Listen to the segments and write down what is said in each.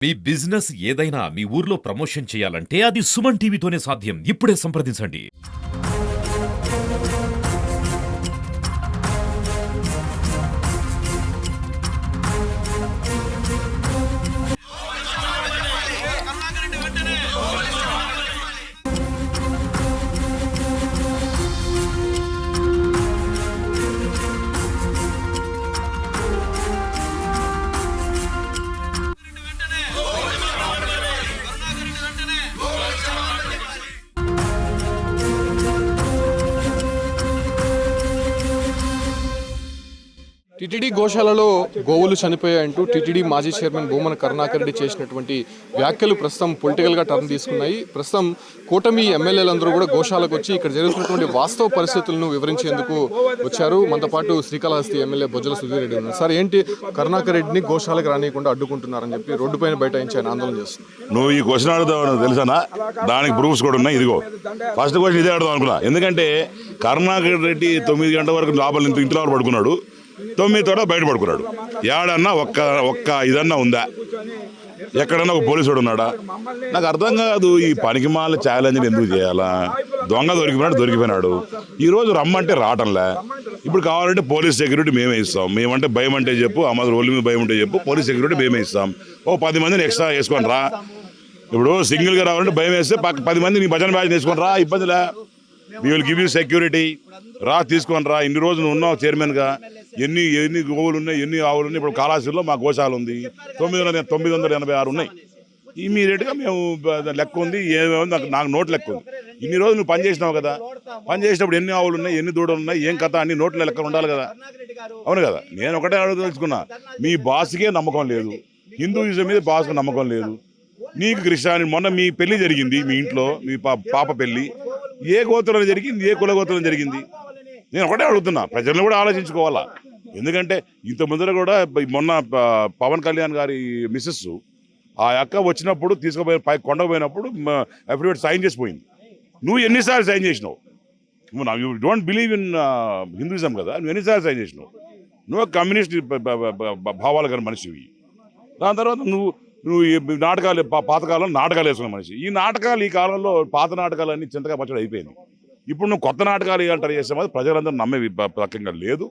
మీ business ఏదైనా మీ ఊర్లో promotion చేయాలంటే అది సుమన్ టీవీతోనే సాధ్యం. ఇప్పుడే సంప్రదించండి. టీటీడీ గోశాలలో గోవులు చనిపోయాయంటూ టీటీడీ మాజీ చైర్మన్ భూమన కరుణాకర్ రెడ్డి చేసినటువంటి వ్యాఖ్యలు ప్రస్తుతం పొలిటికల్గా టర్న్ తీసుకున్నాయి. ప్రస్తుతం కూటమి ఎమ్మెల్యేలందరూ కూడా గోశాలకు వచ్చి ఇక్కడ జరుగుతున్నటువంటి వాస్తవ పరిస్థితులను వివరించేందుకు వచ్చారు. మనతో పాటు శ్రీకాళహస్తి ఎమ్మెల్యే బొజ్జల సుధీర్ రెడ్డి ఉన్నారు. సార్, ఏంటి కరుణాకర్ రెడ్డిని గోశాలకు రానియకుండా అడ్డుకుంటున్నారని చెప్పి రోడ్డు పైన బైఠాయించి ఆయన ఆందోళన చేస్తున్నారు. నువ్వు ఈ క్వశ్చన్ అడుగుతావు తెలుసానా? దానికి ప్రూఫ్స్ కూడా ఉన్నాయి. ఇదిగో ఫస్ట్ క్వశ్చన్ ఇదే అడుగుదాం అనుకున్నా. ఎందుకంటే కరుణాకర్ రెడ్డి 9 గంటల వరకు లోపల ఇంట్లో పడుకున్నాడు, 9 తర్వాత బయట పడుకున్నాడు. ఏడన్నా ఒక్క ఇదన్నా ఉందా? ఎక్కడన్నా ఒక పోలీసుడు ఉన్నాడా? నాకు అర్థం కాదు. ఈ పనికిమాల ఛాలెంజ్ ఎందుకు చేయాలా? దొంగ దొరికిపోయినాడు. ఈరోజు రమ్మంటే రావటంలే. ఇప్పుడు కావాలంటే పోలీస్ సెక్యూరిటీ మేమే ఇస్తాం. మేమంటే భయం అంటే చెప్పు, అమ్మ రోడ్ల మీద భయం ఉంటే చెప్పు, పోలీస్ సెక్యూరిటీ మేమే ఇస్తాం. 10 మందిని ఎక్స్ట్రా వేసుకొని రా. ఇప్పుడు సింగిల్గా రావాలంటే భయం వేస్తే 10 మంది నీ భజన బ్యాచ్ వేసుకొని రా, ఇబ్బందిలే. We will give you security. రా, తీసుకొని రా. ఇన్ని రోజులు ఉన్నావు చైర్మన్గా. ఎన్ని గోవులు ఉన్నాయి, ఎన్ని ఆవులు ఉన్నాయి. ఇప్పుడు కాళాశ్రీలో మా గోశాల ఉంది. 986 ఉన్నాయి. ఇమీడియట్గా మేము లెక్క ఉంది, ఏమేమి నాకు నోట్ లెక్క ఉంది. ఇన్ని రోజులు నువ్వు పని చేసినావు కదా, పని చేసినప్పుడు ఎన్ని ఆవులు ఉన్నాయి, ఎన్ని దూడలు ఉన్నాయి, ఏం కథ అన్ని నోట్ల లెక్క ఉండాలి కదా. అవును కదా? నేను ఒకటే తెలుసుకున్నా, మీ బాస్కే నమ్మకం లేదు, హిందూయిజం మీద బాస్కి నమ్మకం లేదు. నీకు క్రిస్టియాని మొన్న మీ పెళ్లి జరిగింది, మీ ఇంట్లో మీ పాప పెళ్లి ఏ గోత్రం జరిగింది, ఏ కుల గోత్రం జరిగింది? నేను ఒకటే అడుగుతున్నా, ప్రజలను కూడా ఆలోచించుకోవాలా. ఎందుకంటే ఇంత ముందర కూడా మొన్న పవన్ కళ్యాణ్ గారి మిస్సెస్ ఆ అక్క వచ్చినప్పుడు తీసుకుపోయి కొండకు పోయినప్పుడు అఫిడవిట్ సైన్ చేసిపోయింది. నువ్వు ఎన్నిసార్లు సైన్ చేసినావు? You don't believe in Hinduism కదా, నువ్వు ఎన్నిసార్లు సైన్ చేసినావు? నువ్వు కమ్యూనిస్ట్ భావాలు కానీ మనిషివి. దాని తర్వాత నువ్వు నాటకాలు, పాతకాలంలో నాటకాలు వేసుకున్న మనిషి. ఈ నాటకాలు ఈ కాలంలో పాత నాటకాలన్నీ చింతగా పచ్చడి అయిపోయింది. ఇప్పుడు నువ్వు కొత్త నాటకాలు అంటారు చేసే మాది ప్రజలందరూ నమ్మే పక్కంగా లేదు.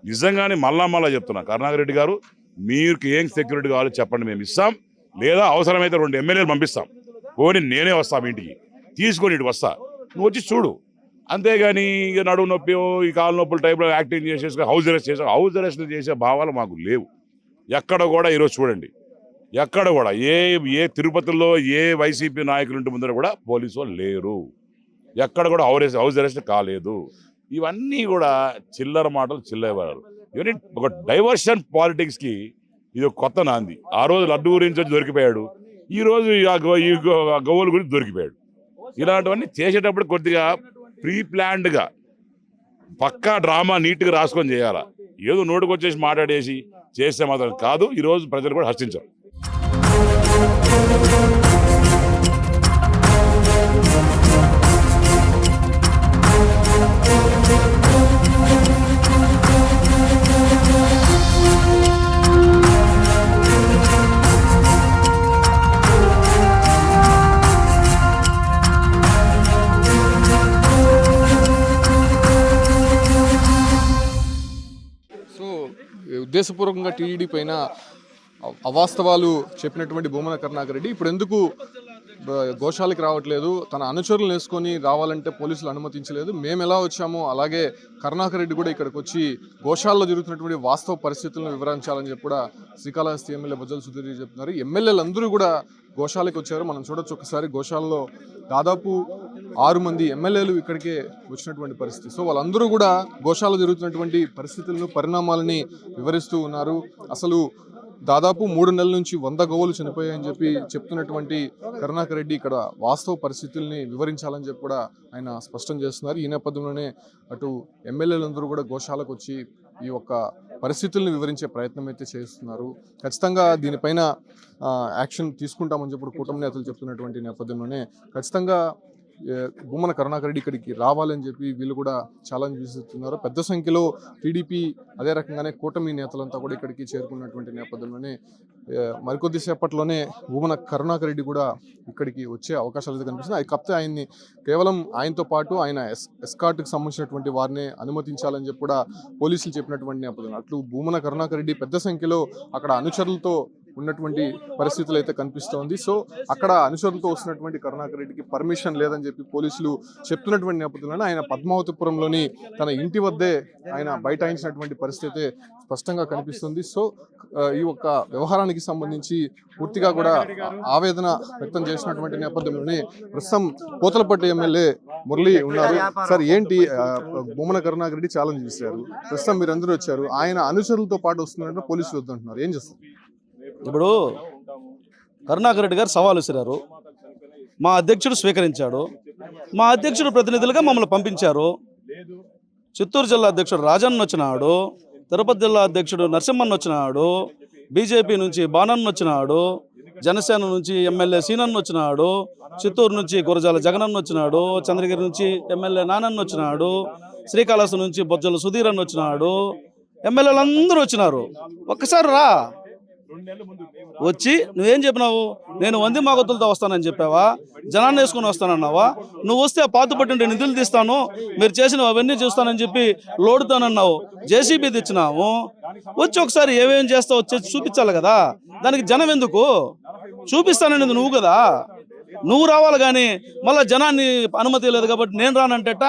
నిజంగానే మళ్ళా చెప్తున్నా, కరుణాకర్ రెడ్డి గారు, మీకు ఏం సెక్యూరిటీ కావాలో చెప్పండి, మేము ఇస్తాం. లేదా అవసరమైతే 2 ఎమ్మెల్యేలు పంపిస్తాం. పోనీ నేనే వస్తా మీ ఇంటికి, తీసుకొని ఇటు వస్తా, నువ్వు వచ్చి చూడు. అంతేగాని ఇక నడువు నొప్పి, ఈ కాలు నొప్పుల టైప్లో యాక్టింగ్ చేసేసి హౌస్ అరెస్ట్ చేసే భావాలు మాకు లేవు. ఎక్కడ కూడా ఈరోజు చూడండి, ఎక్కడ కూడా ఏ తిరుపతిలో ఏ వైసీపీ నాయకులు ఇంటి ముందర కూడా పోలీసు వాళ్ళు లేరు. ఎక్కడ కూడా హౌస్ అరెస్ట్ కాలేదు. ఇవన్నీ కూడా చిల్లర మాటలు, చిల్లవారు. ఇవన్నీ ఒక డైవర్షన్ పాలిటిక్స్కి ఇది ఒక కొత్త నాంది. ఆ రోజు లడ్డు గురించి వచ్చి దొరికిపోయాడు, ఈరోజు ఈ గోవుల గురించి దొరికిపోయాడు. ఇలాంటివన్నీ చేసేటప్పుడు కొద్దిగా ప్రీ ప్లాన్డ్గా పక్కా డ్రామా నీట్గా రాసుకొని చేయాలా. ఏదో నోటికి వచ్చేసి మాట్లాడేసి చేస్తే మాత్రం కాదు. ఈరోజు ప్రజలు కూడా హర్షించారు. సో ఉద్దేశపూర్వకంగా టీటీడీ పైన అవాస్తవాలు చెప్పినటువంటి భూమన కరుణాకర్ రెడ్డి ఇప్పుడు ఎందుకు గోశాలకి రావట్లేదు, తన అనుచరులను వేసుకొని రావాలంటే పోలీసులు అనుమతించలేదు, మేము ఎలా వచ్చామో అలాగే కరుణాకర్ రెడ్డి కూడా ఇక్కడికి వచ్చి గోశాలలో జరుగుతున్నటువంటి వాస్తవ పరిస్థితులను వివరించాలని చెప్పి కూడా శ్రీకాళహస్తి ఎమ్మెల్యే బొజ్జల సుధీర్ రెడ్డి చెప్తున్నారు. ఎమ్మెల్యేలు అందరూ కూడా గోశాలకు వచ్చారు. మనం చూడొచ్చు ఒకసారి, గోశాలలో దాదాపు 6 మంది ఎమ్మెల్యేలు ఇక్కడికే వచ్చినటువంటి పరిస్థితి. సో వాళ్ళందరూ కూడా గోశాలలో జరుగుతున్నటువంటి పరిస్థితులను, పరిణామాలని వివరిస్తూ ఉన్నారు. అసలు దాదాపు 3 నెలల నుంచి 100 గోవులు చనిపోయాయని చెప్పి చెప్తున్నటువంటి కరుణాకర్ రెడ్డి ఇక్కడ వాస్తవ పరిస్థితుల్ని వివరించాలని చెప్పి కూడా ఆయన స్పష్టం చేస్తున్నారు. ఈ నేపథ్యంలోనే అటు ఎమ్మెల్యేలందరూ కూడా గోశాలకు వచ్చి ఈ యొక్క పరిస్థితుల్ని వివరించే ప్రయత్నం అయితే చేస్తున్నారు. ఖచ్చితంగా దీనిపైన యాక్షన్ తీసుకుంటామని చెప్పి కూటమి నేతలు చెప్తున్నటువంటి నేపథ్యంలోనే ఖచ్చితంగా భూమన కరుణాకర్ రెడ్డి ఇక్కడికి రావాలని చెప్పి వీళ్ళు కూడా ఛాలెంజ్ విసురుతున్నారు. పెద్ద సంఖ్యలో టీడీపీ అదే రకంగానే కూటమి నేతలంతా కూడా ఇక్కడికి చేరుకున్నటువంటి నేపథ్యంలోనే మరికొద్ది సేపట్లోనే భూమన కరుణాకర్ రెడ్డి కూడా ఇక్కడికి వచ్చే అవకాశాలు అయితే కనిపిస్తుంది. అది కాకపోతే ఆయన్ని కేవలం ఆయనతో పాటు ఆయన ఎస్కార్ట్కి సంబంధించినటువంటి వారిని అనుమతించాలని చెప్పి కూడా పోలీసులు చెప్పినటువంటి నేపథ్యం. అట్లు భూమన కరుణాకర్ రెడ్డి పెద్ద సంఖ్యలో అక్కడ అనుచరులతో ఉన్నటువంటి పరిస్థితులు అయితే కనిపిస్తోంది. సో అక్కడ అనుచరులతో వస్తున్నటువంటి కరుణాకర్ రెడ్డికి పర్మిషన్ లేదని చెప్పి పోలీసులు చెప్తున్నటువంటి నేపథ్యంలోనే ఆయన పద్మావతిపురంలోని తన ఇంటి వద్దే ఆయన బైఠాయించినటువంటి పరిస్థితి స్పష్టంగా కనిపిస్తుంది. సో ఈ ఒక్క వ్యవహారానికి సంబంధించి పూర్తిగా కూడా ఆవేదన వ్యక్తం చేసినటువంటి నేపథ్యంలోనే ప్రస్తుతం పోతలపట్టు ఎమ్మెల్యే మురళి ఉన్నారు. సార్, ఏంటి భూమన కరుణాకర్ రెడ్డి ఛాలెంజ్ చేశారు, ప్రస్తుతం మీరందరూ వచ్చారు, ఆయన అనుచరులతో పాటు వస్తున్నారంటే పోలీసులు వద్దంటున్నారు, ఏం చేస్తారు? ఇప్పుడు కరుణాకర్ రెడ్డి గారు సవాల్ విసిరారు, మా అధ్యక్షుడు స్వీకరించాడు, మా అధ్యక్షుడు ప్రతినిధులుగా మమ్మల్ని పంపించారు. చిత్తూరు జిల్లా అధ్యక్షుడు రాజన్న వచ్చినాడు, తిరుపతి జిల్లా అధ్యక్షుడు నరసింహన్ వచ్చినాడు, బీజేపీ నుంచి బాణన్ వచ్చినాడు, జనసేన నుంచి ఎమ్మెల్యే సీనన్ వచ్చినాడు, చిత్తూరు నుంచి గురజాల జగనన్న వచ్చినాడు, చంద్రగిరి నుంచి ఎమ్మెల్యే నానన్న వచ్చినాడు, శ్రీకాళహస్తి నుంచి బొజ్జల సుధీర్ అన్న వచ్చినాడు, ఎమ్మెల్యేలు అందరూ వచ్చినారు. ఒక్కసారి రా వచ్చి నువ్వేం చెప్పినావు? నేను వంది మాగతులతో వస్తానని చెప్పావా? జనాన్ని వేసుకొని వస్తానన్నావా? నువ్వు వస్తే పాతుపట్టింటే నిధులు తీస్తాను, మీరు చేసినవి అవన్నీ చూస్తానని చెప్పి లోడుతానన్నావు. జేసీబీ తెచ్చినాము, వచ్చి ఒకసారి ఏమేం చేస్తావు వచ్చి చూపించాలి కదా. దానికి జనం ఎందుకు? చూపిస్తాననేది నువ్వు కదా, నువ్వు రావాలి కానీ మళ్ళీ జనాన్ని అనుమతి లేదు కాబట్టి నేను రానంటేట.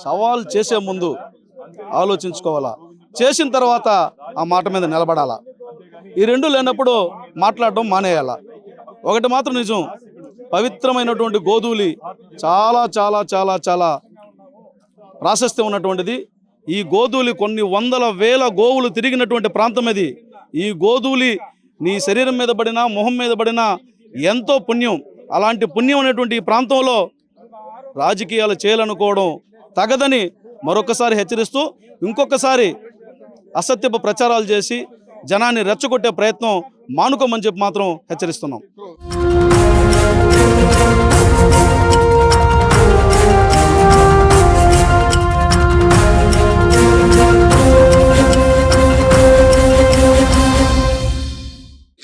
సవాల్ చేసే ముందు ఆలోచించుకోవాలా, చేసిన తర్వాత ఆ మాట మీద నిలబడాలా. ఈ రెండు లేనప్పుడు మాట్లాడడం మానేయాల. ఒకటి మాత్రం నిజం, పవిత్రమైనటువంటి గోధూలి చాలా చాలా చాలా చాలా ప్రాశస్త్యం ఉన్నటువంటిది. ఈ గోధూలి కొన్ని వందల వేల గోవులు తిరిగినటువంటి ప్రాంతం ఇది. ఈ గోధూలి నీ శరీరం మీద పడినా మొహం మీద పడినా ఎంతో పుణ్యం. అలాంటి పుణ్యం అనేటువంటి ఈ ప్రాంతంలో రాజకీయాలు చేయాలనుకోవడం తగదని మరొకసారి హెచ్చరిస్తూ, ఇంకొకసారి అసత్యపు ప్రచారాలు చేసి జనాన్ని రెచ్చగొట్టే ప్రయత్నం మానుకోమని చెప్పి మాత్రం హెచ్చరిస్తున్నాం.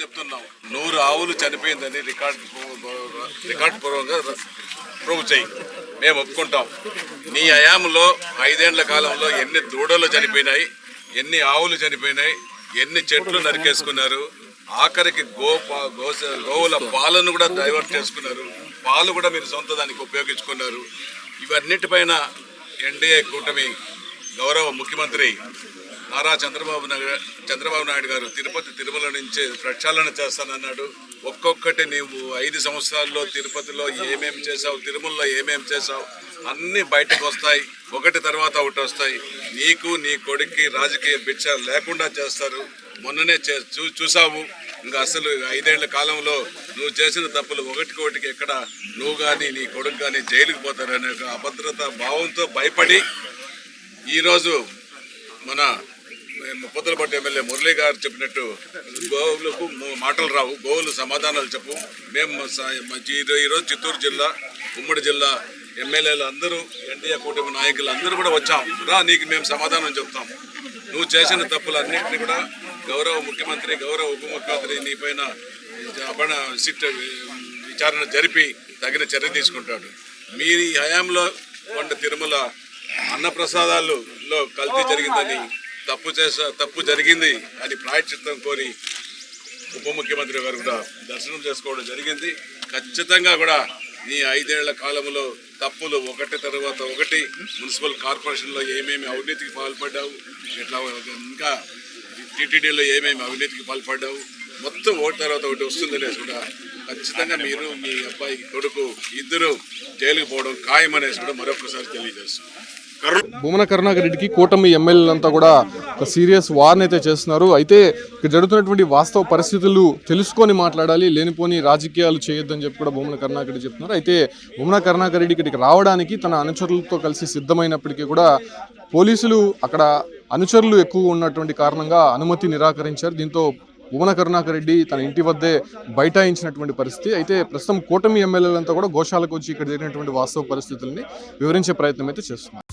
చెప్తున్నాం 100 ఆవులు చనిపోయిందని రికార్డ్ పూర్వంగా ప్రూవ్ చేయి, మేము ఒప్పుకుంటాం. నీ హయాంలో 5 ఏళ్ల కాలంలో ఎన్ని దూడలు చనిపోయినాయి, ఎన్ని ఆవులు చనిపోయినాయి, ఎన్ని చెట్లు నరికేసుకున్నారు, ఆఖరికి గోవుల పాలను కూడా డైవర్ట్ చేసుకున్నారు, పాలు కూడా మీరు సొంత దానికి ఉపయోగించుకున్నారు. ఇవన్నిటిపైన ఎన్డీఏ కూటమి గౌరవ ముఖ్యమంత్రి నారా చంద్రబాబు నాయుడు గారు తిరుమల నుంచి ప్రక్షాళన చేస్తానన్నాడు. ఒక్కొక్కటి నీవు 5 సంవత్సరాల్లో తిరుపతిలో ఏమేమి చేసావు, తిరుమలలో ఏమేమి చేసావు అన్నీ బయటకు వస్తాయి, ఒకటి తర్వాత ఒకటి వస్తాయి. నీకు నీ కొడుక్కి రాజకీయ భిక్ష లేకుండా చేస్తారు. మొన్ననే చూసావు. ఇంకా అసలు 5 ఏళ్ల కాలంలో నువ్వు చేసిన తప్పులు ఒకటికి ఎక్కడ నువ్వు కానీ నీ కొడుకు కానీ జైలుకు పోతారనే ఒక అభద్రతా భావంతో భయపడి ఈరోజు మన పోతలపట్టు ఎమ్మెల్యే మురళి గారు చెప్పినట్టు గోవులకు మాటలు రావు, గోవులు సమాధానాలు చెప్పు. మేము ఈరోజు చిత్తూరు జిల్లా, ఉమ్మడి జిల్లా ఎమ్మెల్యేలు అందరూ, ఎన్డీఏ కూటమి నాయకులు అందరూ కూడా వచ్చాం. రా, నీకు మేము సమాధానం చెప్తాం. నువ్వు చేసిన తప్పులన్నింటినీ కూడా గౌరవ ముఖ్యమంత్రి, గౌరవ ఉప ముఖ్యమంత్రి నీపైన విచారణ జరిపి తగిన చర్య తీసుకుంటాడు. మీ హయాంలో కొండ తిరుమల అన్నప్రసాదాలలో కల్తీ జరిగిందని, తప్పు జరిగింది అని ప్రాయశ్చిత్తం కోరి ఉప ముఖ్యమంత్రి గారు కూడా దర్శనం చేసుకోవడం జరిగింది. ఖచ్చితంగా కూడా ఈ 5 ఏళ్ల కాలంలో తప్పులు ఒకటి తర్వాత ఒకటి, మున్సిపల్ కార్పొరేషన్లో ఏమేమి అవినీతికి పాల్పడ్డావు, ఇట్లా ఇంకా టీటీడీలో ఏమేమి అవినీతికి పాల్పడ్డావు, మొత్తం ఒకటి తర్వాత ఒకటి వస్తుందనేసి కూడా ఖచ్చితంగా మీరు మీ అబ్బాయి కొడుకు ఇద్దరు జైలుకు పోవడం ఖాయమనేసి కూడా మరొకసారి తెలియజేస్తున్నారు. భూమన కరుణాకర్ రెడ్డికి కూటమి ఎమ్మెల్యేలంతా కూడా ఒక సీరియస్ వార్ని అయితే చేస్తున్నారు. అయితే ఇక్కడ జరుగుతున్నటువంటి వాస్తవ పరిస్థితులు తెలుసుకొని మాట్లాడాలి, లేనిపోని రాజకీయాలు చేయొద్దని చెప్పి కూడా భూమన కరుణాకర్ రెడ్డి చెప్తున్నారు. అయితే భూమన కరుణాకర్ రెడ్డి ఇక్కడికి రావడానికి తన అనుచరులతో కలిసి సిద్ధమైనప్పటికీ కూడా పోలీసులు అక్కడ అనుచరులు ఎక్కువ ఉన్నటువంటి కారణంగా అనుమతి నిరాకరించారు. దీంతో భూమన కరుణాకర్ రెడ్డి తన ఇంటి వద్దే బైఠాయించినటువంటి పరిస్థితి. అయితే ప్రస్తుతం కూటమి ఎమ్మెల్యేలంతా కూడా గోశాలకు వచ్చి ఇక్కడ జరిగినటువంటి వాస్తవ పరిస్థితుల్ని వివరించే ప్రయత్నం అయితే చేస్తున్నారు.